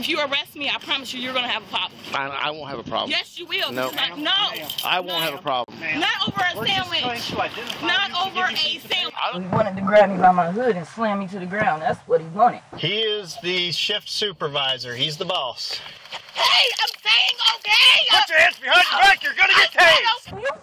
If you arrest me, I promise you're going to have a problem. I won't have a problem. Yes, you will. No. No. I won't have a problem. Not over a sandwich. Not over a sandwich. He wanted to grab me by my hood and slam me to the ground. That's what he wanted. He is the shift supervisor. He's the boss. Hey, I'm saying okay. Put your hands behind your back. You're going to get tased.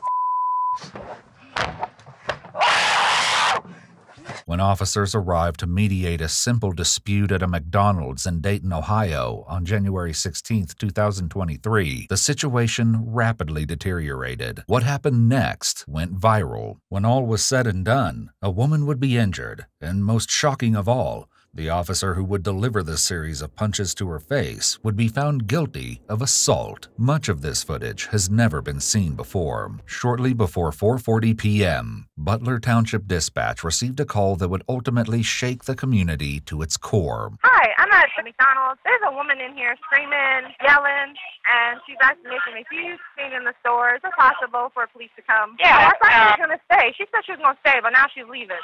When officers arrived to mediate a simple dispute at a McDonald's in Dayton, Ohio on January 16, 2023, the situation rapidly deteriorated. What happened next went viral. When all was said and done, a woman would be injured, and most shocking of all, the officer who would deliver this series of punches to her face would be found guilty of assault. Much of this footage has never been seen before. Shortly before 4:40 p.m., Butler Township Dispatch received a call that would ultimately shake the community to its core. Hi, I'm at McDonald's. There's a woman in here screaming, yelling, and she's actually making a huge scene in the store. Is it possible for police to come? Yeah, I thought she was going to stay. She said she was going to stay, but now she's leaving.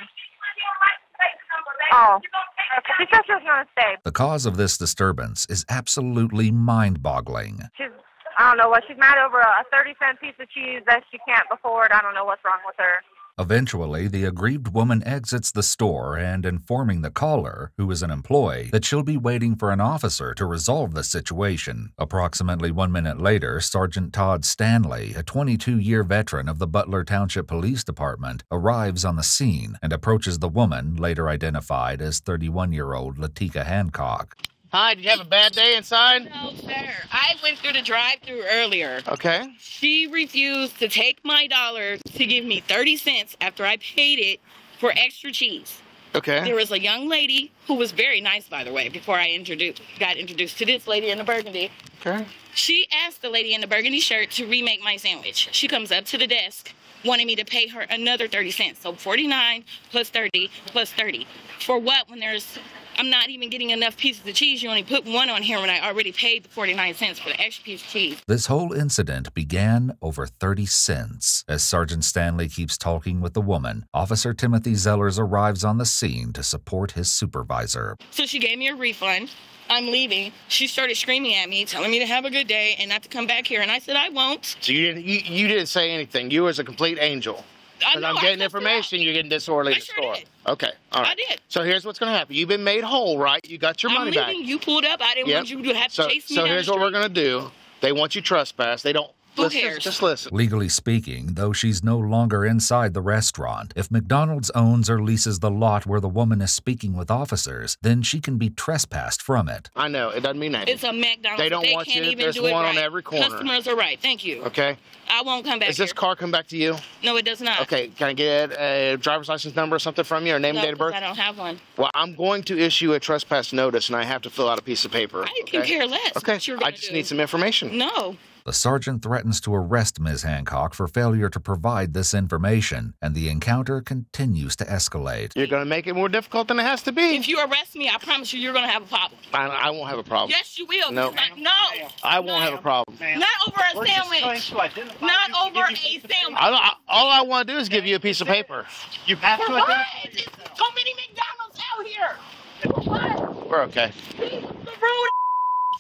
Oh, she said she was going to stay. The cause of this disturbance is absolutely mind-boggling. I don't know what, she's mad over a 30-cent piece of cheese that she can't afford. I don't know what's wrong with her. Eventually, the aggrieved woman exits the store and informing the caller, who is an employee, that she'll be waiting for an officer to resolve the situation. Approximately 1 minute later, Sergeant Todd Stanley, a 22-year veteran of the Butler Township Police Department, arrives on the scene and approaches the woman, later identified as 31-year-old Laticka Hancock. Hi, did you have a bad day inside? No, sir. I went through the drive-thru earlier. Okay. She refused to take my dollar to give me 30 cents after I paid it for extra cheese. Okay. There was a young lady who was very nice, by the way, before I got introduced to this lady in the burgundy. Okay. She asked the lady in the burgundy shirt to remake my sandwich. She comes up to the desk, wanting me to pay her another 30 cents. So 49 plus 30 plus 30. For what when I'm not even getting enough pieces of cheese. You only put one on here when I already paid the 49 cents for the extra piece of cheese. This whole incident began over 30 cents. As Sergeant Stanley keeps talking with the woman, Officer Timothy Zellers arrives on the scene to support his supervisor. So she gave me a refund. I'm leaving. She started screaming at me, telling me to have a good day and not to come back here. And I said, I won't. So you didn't say anything. You was a complete angel. Because I'm getting information, you're getting disorderly in the store. Did. Okay, all right. I did. So here's what's going to happen. You've been made whole, right? You got your money back. I'm leaving. You pulled up. I didn't want you to have to chase me So down here's the what we're street. going to do. They want you trespass. They don't. Who cares? Just listen. Legally speaking, though she's no longer inside the restaurant, if McDonald's owns or leases the lot where the woman is speaking with officers, then she can be trespassed from it. I know. It doesn't mean anything. It's a McDonald's. They don't want can't you. Even There's do one it on right. every corner. Customers are right. Thank you. Okay. I won't come back Does this here. car come back to you? No, it does not. Okay. Can I get a driver's license number or something from you, or name and date of birth? I don't have one. Well, I'm going to issue a trespass notice, and I have to fill out a piece of paper. I can care less. Okay. What you're I just need some information. No. The sergeant threatens to arrest Ms. Hancock for failure to provide this information, and the encounter continues to escalate. You're going to make it more difficult than it has to be. If you arrest me, I promise you're going to have a problem. I won't have a problem. Yes, you will. No. No. I won't have a problem. Not over a sandwich. Not over a sandwich. All I want to do is give you a piece of paper. You have to identify. There's so many McDonald's out here. For what? We're okay. The road.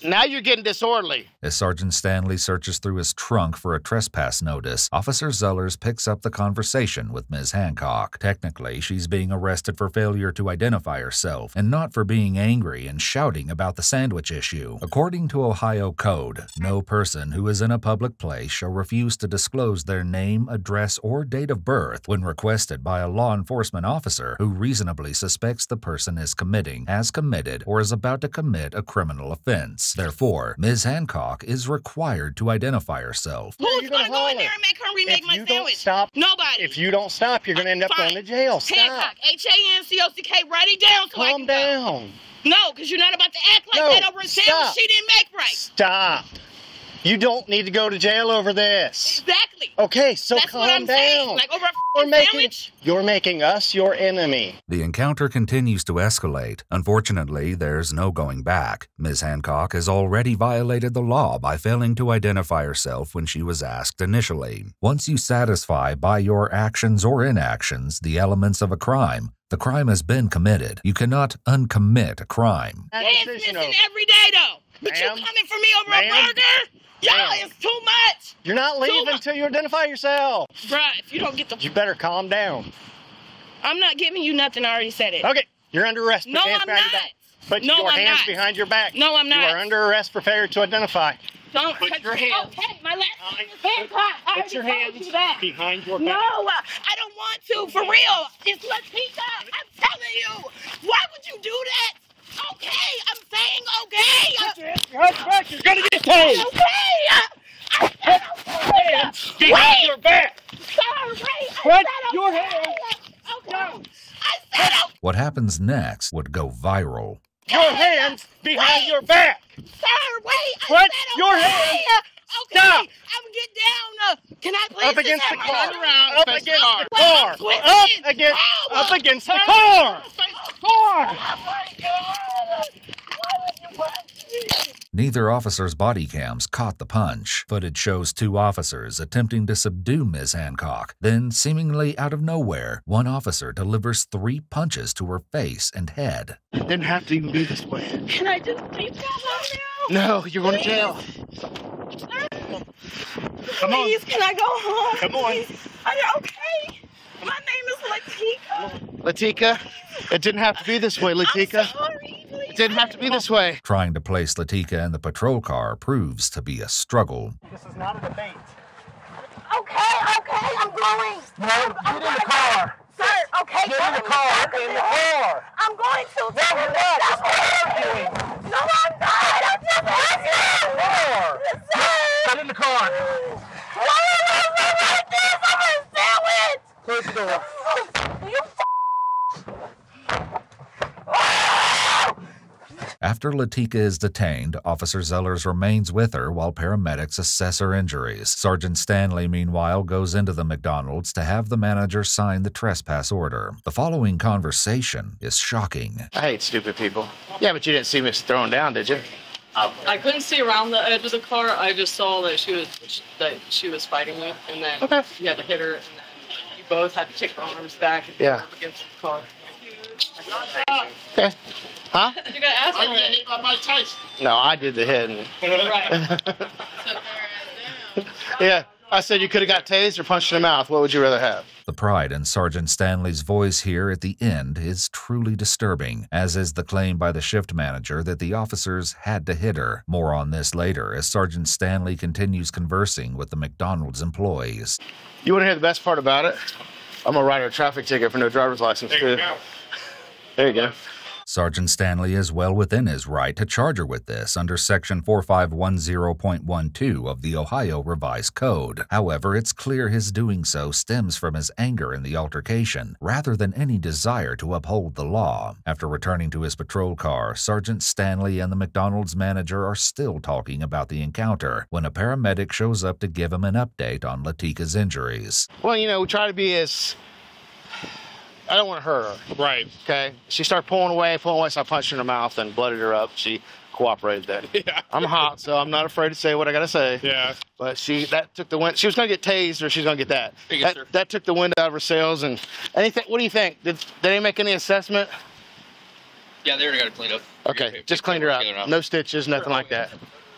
Now you're getting disorderly. As Sergeant Stanley searches through his trunk for a trespass notice, Officer Zellers picks up the conversation with Ms. Hancock. Technically, she's being arrested for failure to identify herself, and not for being angry and shouting about the sandwich issue. According to Ohio code, no person who is in a public place shall refuse to disclose their name, address, or date of birth when requested by a law enforcement officer who reasonably suspects the person is committing, has committed, or is about to commit a criminal offense. Therefore, Ms. Hancock is required to identify herself. Who's going to go in there and make her remake my sandwich? Stop. Nobody. If you don't stop, you're going to end up going to jail. Stop. Hancock, Hancock, write it down so Calm down. No, because you're not about to act like that over a sandwich she didn't make right. Stop. You don't need to go to jail over this. Exactly. Okay, so That's calm what I'm down. saying. Like over a sandwich? You're making us your enemy. The encounter continues to escalate. Unfortunately, there's no going back. Ms. Hancock has already violated the law by failing to identify herself when she was asked initially. Once you satisfy by your actions or inactions the elements of a crime, the crime has been committed. You cannot uncommit a crime. It's missing every day, though. But you coming for me over a burger? Y'all, it's too much. You're not leaving until you identify yourself. Bruh, if you don't get the... You better calm down. I'm not giving you nothing. I already said it. Okay, you're under arrest. No, I'm not. Put your hands behind your back. No, I'm not. You are under arrest, prepared to identify. Don't put your hands. Okay, my last name is Hancock. Put your hands behind your back. No, I don't want to. For real. It's Laticka. I'm telling you. Why would you do that? Okay, I'm saying okay. Put your hands behind your back. You're going to get tased. Okay. Put your hands behind your back. Sir, wait. Put your hands. Okay. I said okay. What happens next would go viral. Your hands behind your back. Sir, wait. Put your hands. Okay. Stop. I'm gonna get down. Can I please Up against the car. Up Up against the car. Up against the car. Oh my God. Why would you punch me? Neither officer's body cams caught the punch. Footage shows two officers attempting to subdue Ms. Hancock. Then, seemingly out of nowhere, one officer delivers 3 punches to her face and head. It didn't have to even be this way. Can I just please go home now? No, you're going to jail. Come on. Please, can I go home? Come on. Please? Are you okay? My name is Laticka. Laticka, it didn't have to be this way, Laticka. I'm sorry. Please. It didn't have to be this way. Trying to place Laticka in the patrol car proves to be a struggle. This is not a debate. Okay, I'm going. No, get in the car. Sir, okay. Get in the car. In the car. I'm going to. No, you're not. Stop arguing. No, I'm not. I'm just asking. Get in the car. Why like this? I'm a sandwich. Close the door. You After Laticka is detained, Officer Zellers remains with her while paramedics assess her injuries. Sergeant Stanley, meanwhile, goes into the McDonald's to have the manager sign the trespass order. The following conversation is shocking. I hate stupid people. Yeah, but you didn't see me thrown down, did you? I couldn't see around the edge of the car. I just saw that she was fighting with, and then you had to hit her, and then you both had to kick her arms back and up against the car. Okay. Huh? You got asked I got hit by Mike Tyson. No, I did the hit. Right. Yeah, I said you could have got tased or punched in the mouth. What would you rather have? The pride in Sergeant Stanley's voice here at the end is truly disturbing, as is the claim by the shift manager that the officers had to hit her. More on this later as Sergeant Stanley continues conversing with the McDonald's employees. You want to hear the best part about it? I'm going to write her a traffic ticket for no driver's license, too. There you go. Sergeant Stanley is well within his right to charge her with this under Section 4510.12 of the Ohio Revised Code. However, it's clear his doing so stems from his anger in the altercation, rather than any desire to uphold the law. After returning to his patrol car, Sergeant Stanley and the McDonald's manager are still talking about the encounter when a paramedic shows up to give him an update on Laticka's injuries. Well, you know, we try to be as... I don't want to hurt her. Right. Okay? She started pulling away, so I punched her in the mouth and blooded her up. She cooperated then. Yeah. I'm hot, so I'm not afraid to say what I got to say. Yeah. But that took the wind. She was going to get tased or she's going to get that. That took the wind out of her sails. And anything. What do you think? Did they make any assessment? Yeah, they already got it cleaned up. Okay, just cleaned her out. No stitches, nothing like that.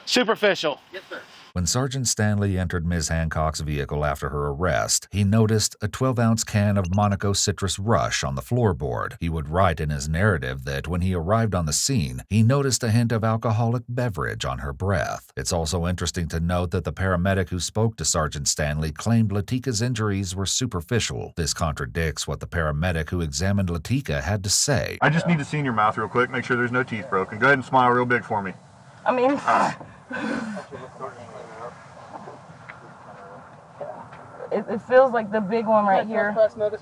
Superficial. Yes, sir. When Sergeant Stanley entered Ms. Hancock's vehicle after her arrest, he noticed a 12-ounce can of Monaco Citrus Rush on the floorboard. He would write in his narrative that when he arrived on the scene, he noticed a hint of alcoholic beverage on her breath. It's also interesting to note that the paramedic who spoke to Sergeant Stanley claimed Laticka's injuries were superficial. This contradicts what the paramedic who examined Laticka had to say. I just need to see in your mouth real quick, make sure there's no teeth broken. Go ahead and smile real big for me. I mean... It feels like the big one right here.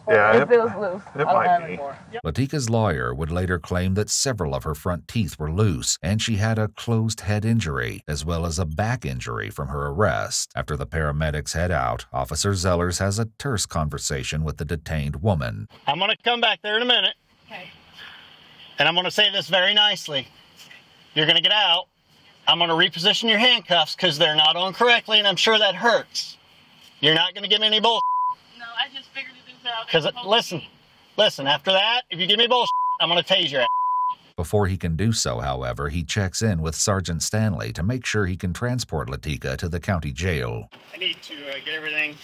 Yeah, it feels loose. It might be. Laticka's lawyer would later claim that several of her front teeth were loose, and she had a closed head injury, as well as a back injury from her arrest. After the paramedics head out, Officer Zellers has a terse conversation with the detained woman. I'm going to come back there in a minute. Okay. And I'm going to say this very nicely. You're going to get out. I'm going to reposition your handcuffs because they're not on correctly, and I'm sure that hurts. You're not going to give me any bullshit. No, I just figured this out. Because, listen, after that, if you give me bullshit, I'm going to tase your ass. Before he can do so, however, he checks in with Sergeant Stanley to make sure he can transport Laticka to the county jail. I need to get everything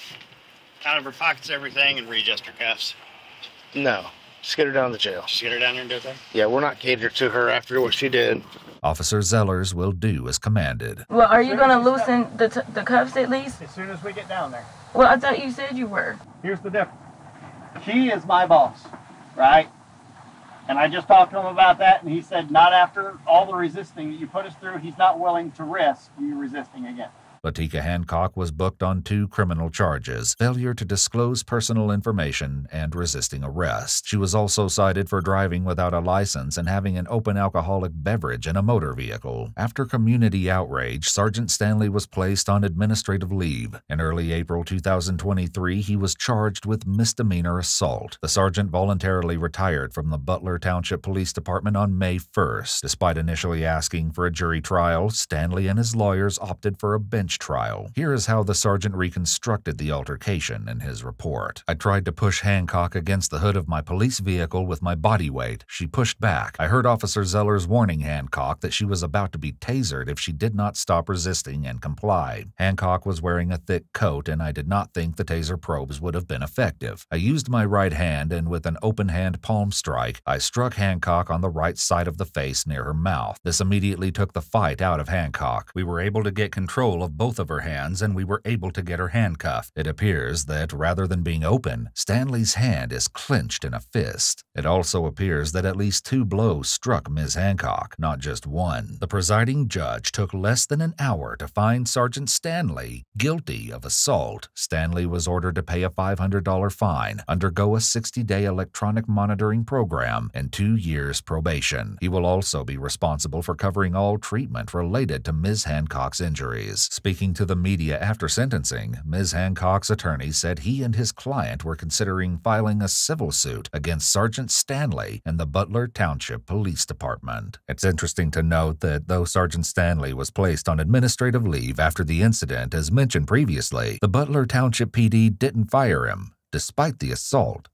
out of her pockets, everything, and readjust her cuffs. No. Just get her down to the jail. Just get her down there and do that? Yeah, we're not catered to her after what she did. Officer Zellers will do as commanded. Well, are you going to loosen the cuffs at least? As soon as we get down there. Well, I thought you said you were. Here's the difference. She is my boss, right? And I just talked to him about that, and he said not after all the resisting that you put us through, he's not willing to risk you resisting again. Laticka Hancock was booked on 2 criminal charges, failure to disclose personal information and resisting arrest. She was also cited for driving without a license and having an open alcoholic beverage in a motor vehicle. After community outrage, Sergeant Stanley was placed on administrative leave. In early April 2023, he was charged with misdemeanor assault. The sergeant voluntarily retired from the Butler Township Police Department on May 1st. Despite initially asking for a jury trial, Stanley and his lawyers opted for a bench trial. Here is how the sergeant reconstructed the altercation in his report. I tried to push Hancock against the hood of my police vehicle with my body weight. She pushed back. I heard Officer Zellers warning Hancock that she was about to be tasered if she did not stop resisting and comply. Hancock was wearing a thick coat, and I did not think the taser probes would have been effective. I used my right hand, and with an open hand palm strike, I struck Hancock on the right side of the face near her mouth. This immediately took the fight out of Hancock. We were able to get control of both of her hands, and we were able to get her handcuffed. It appears that rather than being open, Stanley's hand is clenched in a fist. It also appears that at least 2 blows struck Ms. Hancock, not just one. The presiding judge took less than an hour to find Sergeant Stanley guilty of assault. Stanley was ordered to pay a $500 fine, undergo a 60-day electronic monitoring program, and 2 years probation. He will also be responsible for covering all treatment related to Ms. Hancock's injuries. Speaking to the media after sentencing, Ms. Hancock's attorney said he and his client were considering filing a civil suit against Sergeant Stanley and the Butler Township Police Department. It's interesting to note that though Sergeant Stanley was placed on administrative leave after the incident, as mentioned previously, the Butler Township PD didn't fire him, despite the assault.